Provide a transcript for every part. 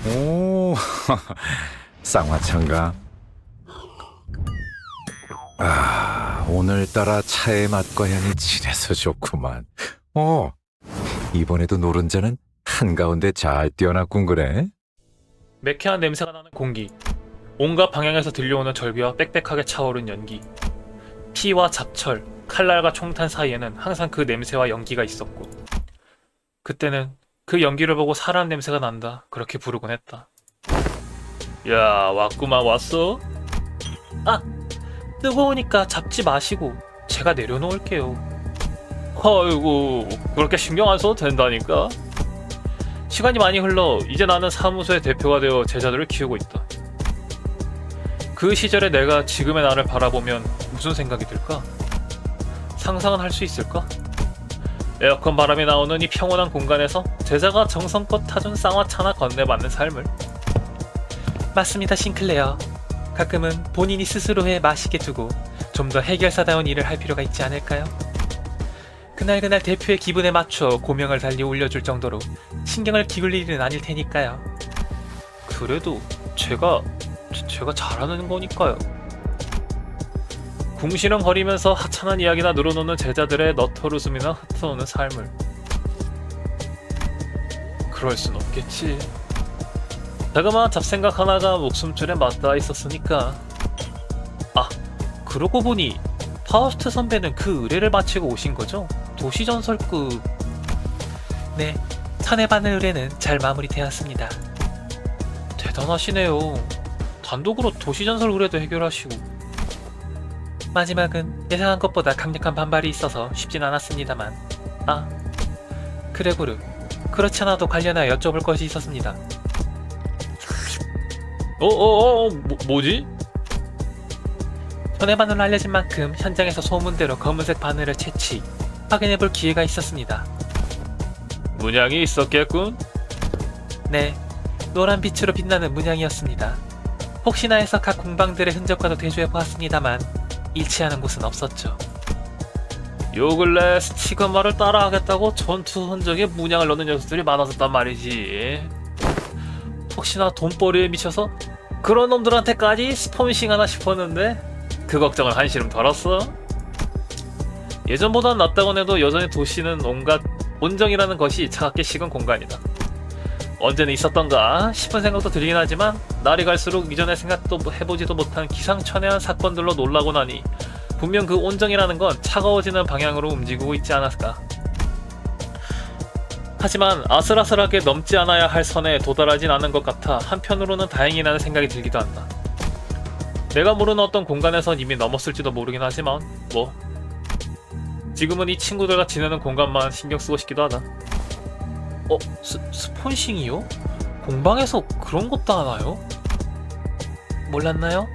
오, 쌍화차인가? 아, 오늘따라 차의 맛과 향이 진해서 좋구만. 어, 이번에도 노른자는 한가운데 잘 띄어놨군 그래? 매캐한 냄새가 나는 공기, 온갖 방향에서 들려오는 절비와 빽빽하게 차오른 연기, 피와 잡철, 칼날과 총탄 사이에는 항상 그 냄새와 연기가 있었고, 그때는 그 연기를 보고 사람 냄새가 난다 그렇게 부르곤 했다. 야, 왔구만. 왔어? 아, 뜨거우니까 잡지 마시고 제가 내려놓을게요. 아이고, 그렇게 신경 안 써도 된다니까. 시간이 많이 흘러 이제 나는 사무소의 대표가 되어 제자들을 키우고 있다. 그 시절의 내가 지금의 나를 바라보면 무슨 생각이 들까? 상상은 할 수 있을까? 에어컨 바람이 나오는 이 평온한 공간에서 제자가 정성껏 타준 쌍화차나 건네받는 삶을. 맞습니다, 싱클레어. 가끔은 본인이 스스로의 마시게 두고 좀 더 해결사다운 일을 할 필요가 있지 않을까요? 그날그날 대표의 기분에 맞춰 고명을 달리 올려줄 정도로 신경을 기울일 일은 아닐 테니까요. 그래도 제가 잘하는 거니까요. 궁시렁거리면서 하찮은 이야기나 늘어놓는 제자들의 너털 웃음이나 흩어오는 삶을. 그럴 순 없겠지. 자그마한 잡생각 하나가 목숨줄에 맞닿아 있었으니까. 아, 그러고 보니 파우스트 선배는 그 의뢰를 마치고 오신 거죠? 도시전설급. 네, 천해반의 의뢰는 잘 마무리되었습니다. 대단하시네요. 단독으로 도시전설 의뢰도 해결하시고. 마지막은 예상한 것보다 강력한 반발이 있어서 쉽진 않았습니다만. 아, 그레고르, 그렇지 않아도 관련하여 여쭤볼 것이 있었습니다. 뭐지? 전에 바늘로 알려진 만큼 현장에서 소문대로 검은색 바늘을 채취, 확인해볼 기회가 있었습니다. 문양이 있었겠군? 네, 노란 빛으로 빛나는 문양이었습니다. 혹시나 해서 각 공방들의 흔적과도 대조해보았습니다만 일치하는 곳은 없었죠. 요 근래 스티그마를 따라하겠다고 전투 흔적에 문양을 넣는 녀석들이 많아졌단 말이지. 혹시나 돈벌이에 미쳐서 그런 놈들한테까지 스폰싱 하나 싶었는데 그 걱정을 한시름 덜었어. 예전보단 낫다곤 해도 여전히 도시는 온갖 온정이라는 것이 차갑게 식은 공간이다. 언제는 있었던가 싶은 생각도 들긴 하지만 날이 갈수록 이전에 생각도 해보지도 못한 기상천외한 사건들로 놀라고 나니 분명 그 온정이라는 건 차가워지는 방향으로 움직이고 있지 않았을까. 하지만 아슬아슬하게 넘지 않아야 할 선에 도달하진 않은 것 같아 한편으로는 다행이라는 생각이 들기도 한다. 내가 모르는 어떤 공간에선 이미 넘었을지도 모르긴 하지만 뭐 지금은 이 친구들과 지내는 공간만 신경 쓰고 싶기도 하다. 스폰싱이요? 공방에서 그런 것도 하나요? 몰랐나요?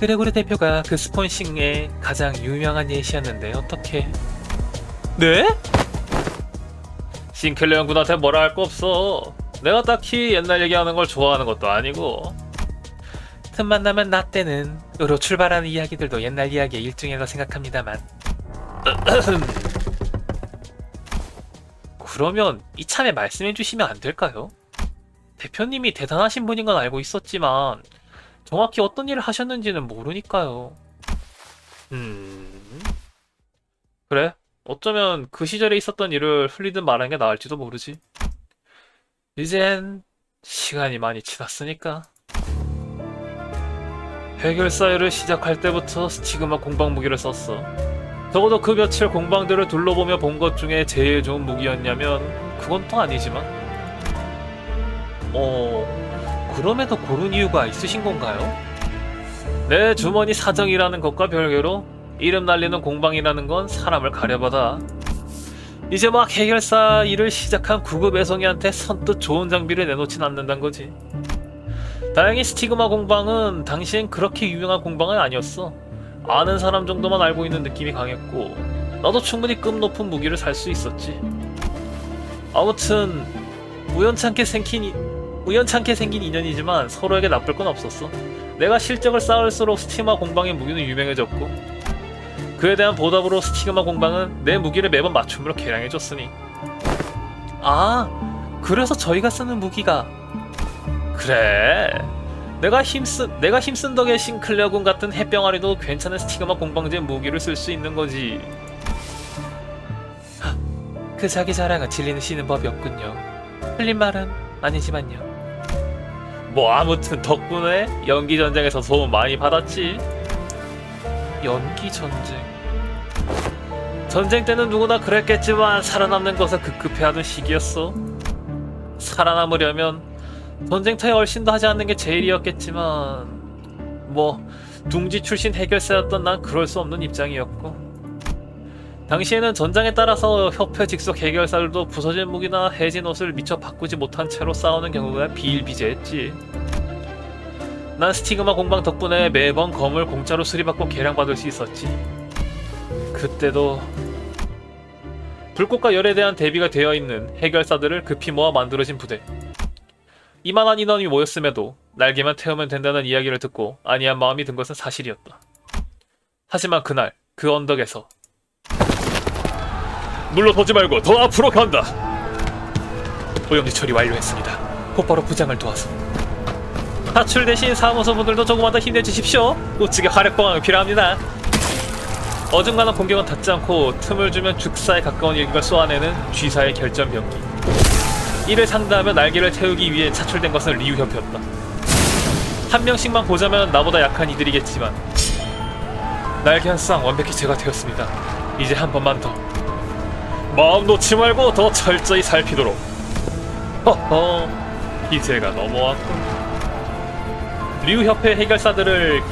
그레고르 대표가 그 스폰싱의 가장 유명한 예시였는데 어떻게? 네? 싱클레어 군한테 뭐라 할 거 없어. 내가 딱히 옛날 얘기하는 걸 좋아하는 것도 아니고. 틈만 나면 나 때는 으로 출발하는 이야기들도 옛날 이야기의 일종이라고 생각합니다만. 그러면 이참에 말씀해 주시면 안 될까요? 대표님이 대단하신 분인 건 알고 있었지만 정확히 어떤 일을 하셨는지는 모르니까요. 그래? 어쩌면 그 시절에 있었던 일을 흘리듯 말하는 게 나을지도 모르지. 이젠 시간이 많이 지났으니까. 해결사회를 시작할 때부터 스티그마 공방 무기를 썼어. 적어도 그 며칠 공방들을 둘러보며 본 것 중에 제일 좋은 무기였냐면 그건 또 아니지만. 그럼에도 고른 이유가 있으신 건가요? 내 주머니 사정이라는 것과 별개로 이름 날리는 공방이라는 건 사람을 가려받아. 이제 막 해결사 일을 시작한 구급 애송이한테 선뜻 좋은 장비를 내놓진 않는단 거지. 다행히 스티그마 공방은 당시엔 그렇게 유명한 공방은 아니었어. 아는 사람 정도만 알고 있는 느낌이 강했고 나도 충분히 급 높은 무기를 살 수 있었지. 아무튼 우연찮게 생긴 인연이지만 서로에게 나쁠 건 없었어. 내가 실적을 쌓을수록 스티그마 공방의 무기는 유명해졌고 그에 대한 보답으로 스티그마 공방은 내 무기를 매번 맞춤으로 개량해줬으니. 아, 그래서 저희가 쓰는 무기가 그래. 내가 힘쓴 덕에 싱클레어군 같은 햇병아리도 괜찮은 스티그마 공방제 무기를 쓸 수 있는 거지. 그 자기 자랑은 질리는 쉬는 법이 없군요. 틀린 말은 아니지만요. 뭐 아무튼 덕분에 연기 전쟁에서 도움 많이 받았지. 연기 전쟁. 전쟁 때는 누구나 그랬겠지만 살아남는 것을 급급해하던 시기였어. 살아남으려면 전쟁터에 얼씬도 하지 않는 게 제일이었겠지만 뭐 둥지 출신 해결사였던 난 그럴 수 없는 입장이었고, 당시에는 전장에 따라서 협회 직속 해결사들도 부서진 무기나 해진 옷을 미처 바꾸지 못한 채로 싸우는 경우가 비일비재했지. 난 스티그마 공방 덕분에 매번 검을 공짜로 수리받고 개량받을 수 있었지. 그때도 불꽃과 열에 대한 대비가 되어 있는 해결사들을 급히 모아 만들어진 부대. 이만한 인원이 모였음에도 날개만 태우면 된다는 이야기를 듣고 안이한 마음이 든 것은 사실이었다. 하지만 그날 그 언덕에서 물러서지 말고 더 앞으로 간다. 오염지 처리 완료했습니다. 곧바로 부장을 도와서. 사출 대신 사무소분들도 조금만 더 힘내주십시오. 우측에 화력방어가 필요합니다. 어중간한 공격은 닿지 않고 틈을 주면 죽사에 가까운 일격을 쏘아내는 쥐사의 결전병기. 이를 상대하며 날개를 태우기 위해 차출된 것은 리우 협회였다. 한 명씩만 보자면 나보다 약한 이들이겠지만 날개 한 쌍 완벽히 제가 되었습니다. 이제 한 번만 더 마음 놓지 말고 더 철저히 살피도록. 허허, 기세가 넘어왔군. 리우 협회 해결사들을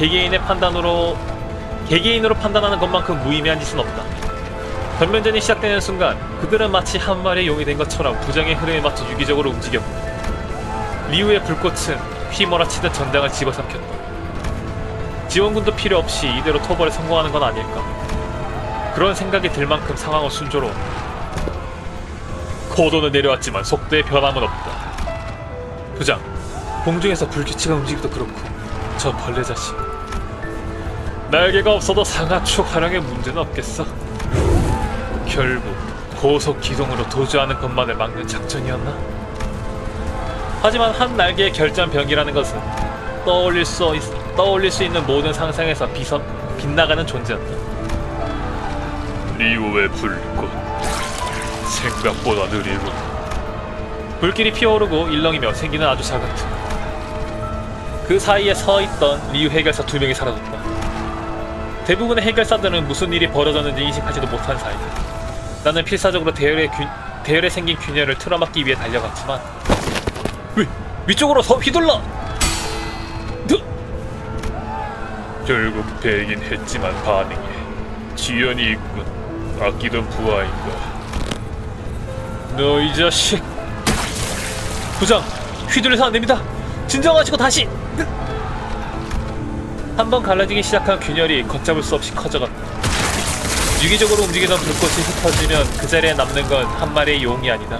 개개인으로 판단하는 것만큼 무의미한 짓은 없다. 전면전이 시작되는 순간 그들은 마치 한 마리의 용이 된 것처럼 부정의 흐름에 맞춰 유기적으로 움직였고, 리우의 불꽃은 휘몰아치듯 전장을 집어삼켰다. 지원군도 필요 없이 이대로 토벌에 성공하는 건 아닐까. 그런 생각이 들 만큼 상황은 순조로웠다. 고도는 내려왔지만 속도에 변함은 없다. 부장, 공중에서 불규칙한 움직임도 그렇고 저 벌레 자식, 날개가 없어도 상하축 활용에 문제는 없겠어. 결국 고속 기동으로 도주하는 것만을 막는 작전이었나? 하지만 한 날개의 결전병기라는 것은 떠올릴 수 있는 모든 상상에서 빗나가는 존재였다. 리우의 불꽃, 생각보다 느리군. 불길이 피어오르고 일렁이며 생기는 아주 작았다. 그 사이에 서있던 리우 해결사 2명이 사라졌다. 대부분의 해결사들은 무슨 일이 벌어졌는지 인식하지도 못한 사이다. 나는 필사적으로 대열에 생긴 균열을 틀어막기 위해 달려갔지만 위쪽으로 더 휘둘러! 결국 배이긴 했지만 반응에 지연이 있군. 아끼던 부하인가. 너 이 자식! 부장! 휘둘려서 안됩니다! 진정하시고 다시! 한번 갈라지기 시작한 균열이 걷잡을 수 없이 커져갔다. 유기적으로 움직이던 불꽃이 흩어지면 그 자리에 남는 건 한 마리의 용이 아니다.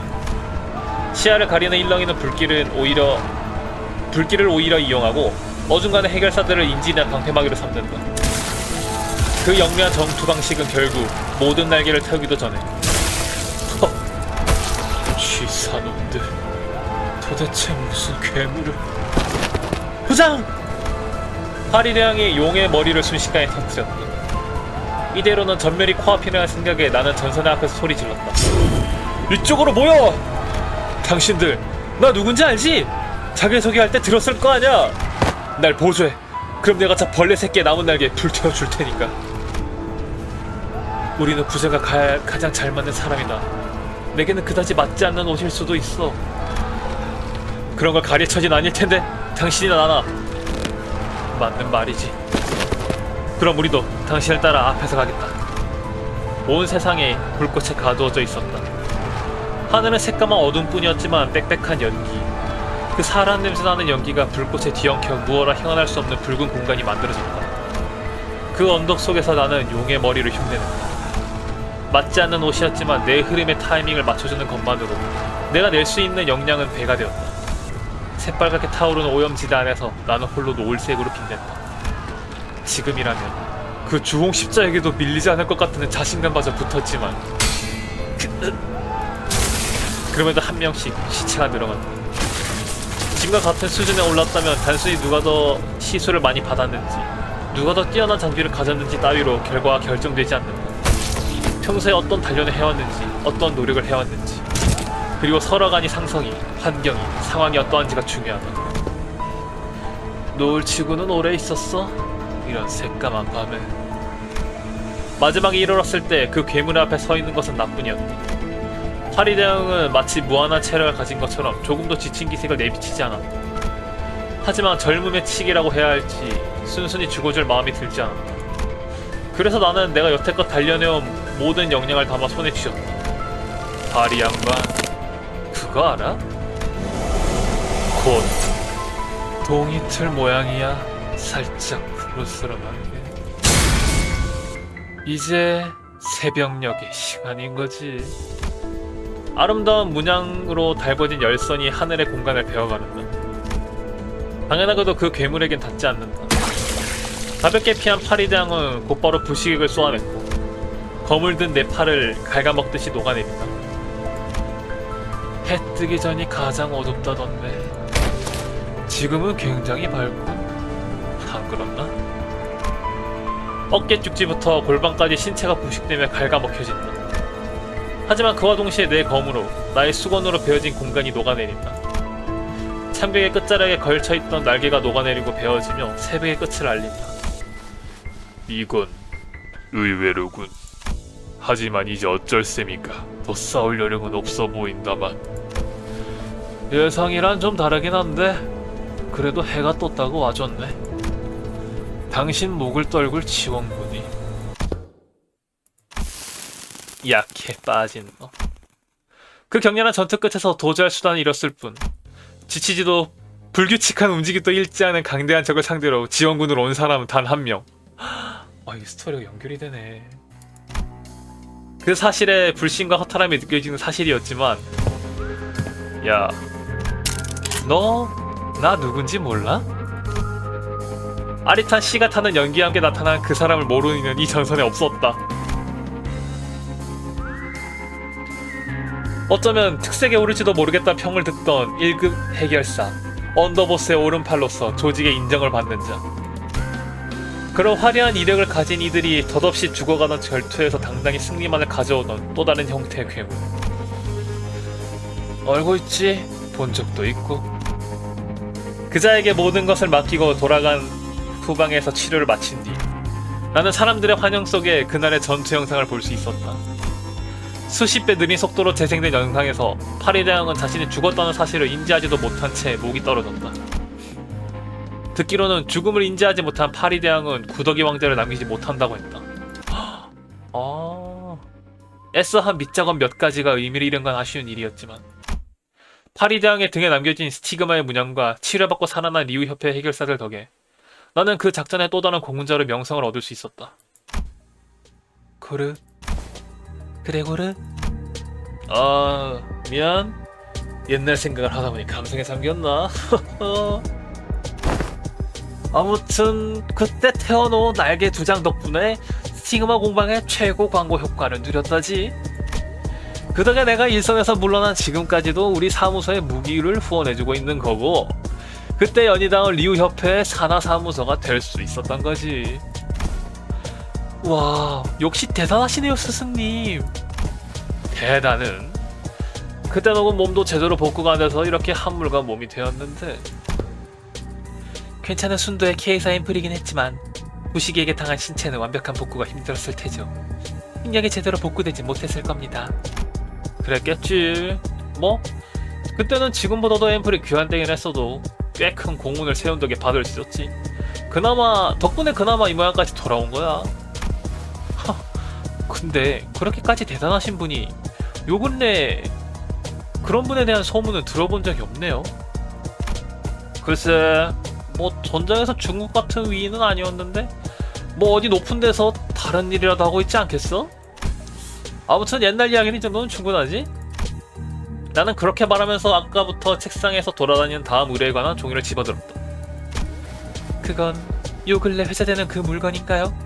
시야를 가리는 일렁이는 불길을 오히려 이용하고 어중간한 해결사들을 인지나 방패막이로 삼는다. 그 영리한 전투 방식은 결국 모든 날개를 태우기도 전에 쥐사놈들, 도대체 무슨 괴물을... 부장! 파리대왕이 용의 머리를 순식간에 터뜨렸다. 이대로는 전멸이 코앞이라 할 생각에 나는 전선의 앞에서 소리 질렀다. 이쪽으로 모여! 당신들 나 누군지 알지? 자기소개할 때 들었을 거 아냐? 날 보조해. 그럼 내가 저 벌레 새끼의 남은 날개에 불태워줄 테니까. 우리는 부제가 가장 잘 맞는 사람이다. 내게는 그다지 맞지 않는 옷일 수도 있어. 그런 걸 가르쳐진 아닐 텐데 당신이나 나나. 맞는 말이지. 그럼 우리도 당신을 따라 앞에서 가겠다. 온 세상에 불꽃에 가두어져 있었다. 하늘은 새까만 어둠뿐이었지만 빽빽한 연기. 그 사람 냄새 나는 연기가 불꽃에 뒤엉켜 무어라 헤어날 수 없는 붉은 공간이 만들어졌다. 그 언덕 속에서 나는 용의 머리를 흉내냈다. 맞지 않는 옷이었지만 내 흐름의 타이밍을 맞춰주는 것만으로 내가 낼 수 있는 역량은 배가 되었다. 새빨갛게 타오르는 오염지대 안에서 나는 홀로 노을색으로 빛냈다. 지금이라면 그 주홍 십자에게도 밀리지 않을 것 같다는 자신감마저 붙었지만 그럼에도 한 명씩 시체가 늘어간다. 지금과 같은 수준에 올랐다면 단순히 누가 더 시술을 많이 받았는지, 누가 더 뛰어난 장비를 가졌는지 따위로 결과가 결정되지 않는다. 평소에 어떤 단련을 해왔는지, 어떤 노력을 해왔는지, 그리고 서로 간의 상성이, 환경이, 상황이 어떠한지가 중요하다. 노을 치고는 오래 있었어? 이런 새까만 밤에. 마지막에 이르렀을 때 그 괴물 앞에 서 있는 것은 나뿐이었다. 파리대왕은 마치 무한한 체력을 가진 것처럼 조금도 지친 기색을 내비치지 않았다. 하지만 젊음의 치기라고 해야 할지 순순히 죽어줄 마음이 들지 않았다. 그래서 나는 내가 여태껏 단련해온 모든 역량을 담아 손에 쥐었다. 파리 양반, 그거 알아? 곧 동이틀 모양이야. 살짝 푸르스름하게. 이제 새벽녘의 시간인 거지. 아름다운 문양으로 달궈진 열선이 하늘의 공간을 베어가는다. 당연하게도 그 괴물에겐 닿지 않는다. 가볍게 피한 파리대왕은 곧바로 부시객을 쏘아냈고 검을 든 내 팔을 갉아먹듯이 녹아내린다. 해 뜨기 전이 가장 어둡다던데 지금은 굉장히 밝군. 안 그렇나? 어깨 쭉지부터 골반까지 신체가 부식되며 갉아먹혀진다. 하지만 그와 동시에 내 검으로, 나의 수건으로 베어진 공간이 녹아내린다. 창벽의 끝자락에 걸쳐있던 날개가 녹아내리고 베어지며 새벽의 끝을 알린다. 이건 의외로군. 하지만 이제 어쩔 셈인가. 더 싸울 여력은 없어 보인다만. 예상이란 좀 다르긴 한데 그래도 해가 떴다고 와줬네. 당신 목을 떨굴 지원군이. 약해 빠진 너. 그 격렬한 전투 끝에서 도저할 수단을 잃었을 뿐 지치지도 불규칙한 움직임도 잃지 않은 강대한 적을 상대로 지원군으로 온 사람은 단 한 명. 이 스토리가 연결이 되네. 그 사실에 불신과 허탈함이 느껴지는 사실이었지만, 야, 너 나 누군지 몰라? 아릿한 씨가 타는 연기와 함께 나타난 그 사람을 모르는 이는 이 전선에 없었다. 어쩌면 특색에 오를지도 모르겠다는 평을 듣던 1급 해결사, 언더보스의 오른팔로서 조직의 인정을 받는 자. 그런 화려한 이력을 가진 이들이 덧없이 죽어가던 절투에서 당당히 승리만을 가져오던 또 다른 형태의 괴물. 알고 있지? 본 적도 있고. 그자에게 모든 것을 맡기고 돌아간 후방에서 치료를 마친 뒤 나는 사람들의 환영 속에 그날의 전투 영상을 볼 수 있었다. 수십 배 느린 속도로 재생된 영상에서 파리대왕은 자신이 죽었다는 사실을 인지하지도 못한 채 목이 떨어졌다. 듣기로는 죽음을 인지하지 못한 파리대왕은 구더기 왕자를 남기지 못한다고 했다. 애써 한 밑작업 몇 가지가 의미를 잃은 건 아쉬운 일이었지만 파리대왕의 등에 남겨진 스티그마의 문양과 치료받고 살아난 리우협회 해결사들 덕에 나는 그 작전의 또 다른 공훈자로 명성을 얻을 수 있었다. 고르? 그래 고르? 미안. 옛날 생각을 하다 보니 감성에 잠겼나? 아무튼 그때 태워놓은 날개 2장 덕분에 스티그마 공방의 최고 광고 효과를 누렸다지. 그 덕에 내가 일선에서 물러난 지금까지도 우리 사무소에 무기를 후원해주고 있는 거고 그때 연희당은 리우협회의 산하사무소가 될 수 있었던 거지. 와, 역시 대단하시네요 스승님. 대단은 그때 녹은 몸도 제대로 복구가 안 돼서 이렇게 한물간 몸이 되었는데 괜찮은 순도의 K사 앰플이긴 했지만 부시기에게 당한 신체는 완벽한 복구가 힘들었을 테죠. 힘력이 제대로 복구되지 못했을 겁니다. 그랬겠지. 뭐 그때는 지금보다도 앰플이 귀한되긴 했어도 꽤 큰 공훈을 세운 덕에 받을 수 있었지. 덕분에 그나마 이 모양까지 돌아온 거야. 근데 그렇게까지 대단하신 분이 요 근래 그런 분에 대한 소문은 들어본 적이 없네요. 글쎄, 뭐 전장에서 중국 같은 위인은 아니었는데 뭐 어디 높은 데서 다른 일이라도 하고 있지 않겠어? 아무튼 옛날 이야기는 이 정도는 충분하지? 나는 그렇게 말하면서 아까부터 책상에서 돌아다니는 다음 의뢰에 관한 종이를 집어들었다. 그건 요 근래 회자되는 그 물건인가요?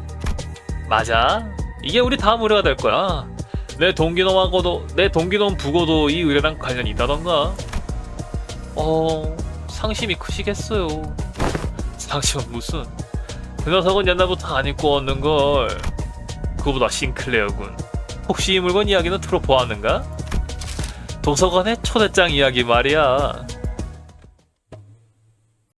맞아. 이게 우리 다음 의뢰가 될 거야. 내 동기놈 부고도 이 의뢰랑 관련이 있다던가. 상심이 크시겠어요. 상심은 무슨? 그 녀석은 옛날부터 안 입고 얻는걸. 그보다 싱클레어군. 혹시 이 물건 이야기는 들어보았는가? 도서관의 초대장 이야기 말이야.